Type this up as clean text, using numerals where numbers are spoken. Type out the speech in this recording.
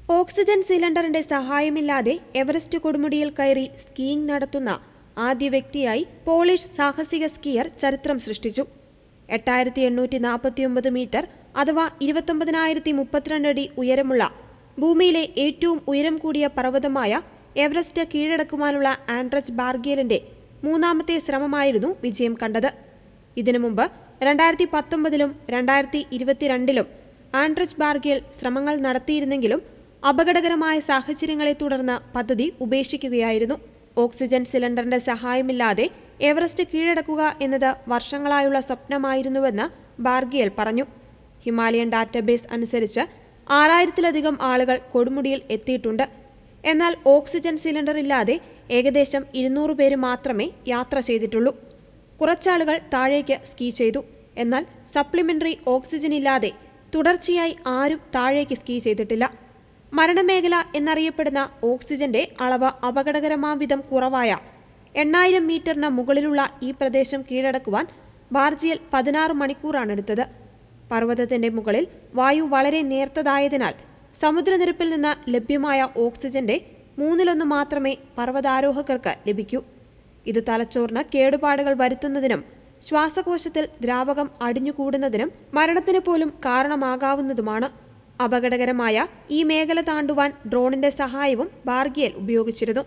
Oxygen സിലിണ്ടറിന്റെ സഹായമില്ലാതെ Everest കൊടുമുടിയിൽ കയറി സ്കീയിംഗ് നടത്തുന്ന ആദ്യ വ്യക്തിയായി പോളിഷ് സാഹസിക സ്കീയർ ചരിത്രം സൃഷ്ടിച്ചു. 8849 മീറ്റർ അഥവാ 29,032 അടി ഉയരമുള്ള ഭൂമിയിലെ ഏറ്റവും ഉയരം കൂടിയ പർവ്വതമായ എവറസ്റ്റ് കീഴടക്കുവാനുള്ള ആൻഡ്രസ് ബാർഗിയലിന്റെ മൂന്നാമത്തെ ശ്രമമായിരുന്നു വിജയം കണ്ടത്. ഇതിനു മുമ്പ് 2019-ലും 2022-ലും ആൻഡ്രസ് ബാർഗിയൽ ശ്രമങ്ങൾ നടത്തിയിരുന്നെങ്കിലും അപകടകരമായ സാഹചര്യങ്ങളെ തുടർന്ന് പദ്ധതി ഉപേക്ഷിക്കുകയായിരുന്നു. ഓക്സിജൻ സിലിണ്ടറിന്റെ സഹായമില്ലാതെ എവറസ്റ്റ് കീഴടക്കുക എന്നത് വർഷങ്ങളായുള്ള സ്വപ്നമായിരുന്നുവെന്ന് ബാർഗിയൽ പറഞ്ഞു. ഹിമാലയൻ ഡാറ്റാബേസ് അനുസരിച്ച് 6000-ലധികം ആളുകൾ കൊടുമുടിയിൽ എത്തിയിട്ടുണ്ട്. എന്നാൽ ഓക്സിജൻ സിലിണ്ടർ ഇല്ലാതെ ഏകദേശം 200 പേര് മാത്രമേ യാത്ര ചെയ്തിട്ടുള്ളൂ. കുറച്ചാളുകൾ താഴേക്ക് സ്കീ ചെയ്തു. എന്നാൽ സപ്ലിമെന്ററി ഓക്സിജൻ ഇല്ലാതെ തുടർച്ചയായി ആരും താഴേക്ക് സ്കീ ചെയ്തിട്ടില്ല. മരണമേഖല എന്നറിയപ്പെടുന്ന ഓക്സിജന്റെ അളവ് അപകടകരമാംവിധം കുറവായ 8000 മീറ്ററിന് മുകളിലുള്ള ഈ പ്രദേശം കീഴടക്കുവാൻ ബാർഗിയൽ 16 മണിക്കൂറാണെടുത്തത്. പർവ്വതത്തിന്റെ മുകളിൽ വായു വളരെ നേർത്തതായതിനാൽ സമുദ്രനിരപ്പിൽ നിന്ന് ലഭ്യമായ ഓക്സിജന്റെ 1/3 മാത്രമേ പർവ്വതാരോഹകർക്ക് ലഭിക്കൂ. ഇത് തലച്ചോറിന് കേടുപാടുകൾ വരുത്തുന്നതിനും ശ്വാസകോശത്തിൽ ദ്രാവകം അടിഞ്ഞുകൂടുന്നതിനും മരണത്തിന് പോലും കാരണമാകാവുന്നതുമാണ്. അപകടകരമായ ഈ മേഖല താണ്ടുവാൻ ഡ്രോണിന്റെ സഹായവും ബാർഗിയൽ ഉപയോഗിച്ചിരുന്നു.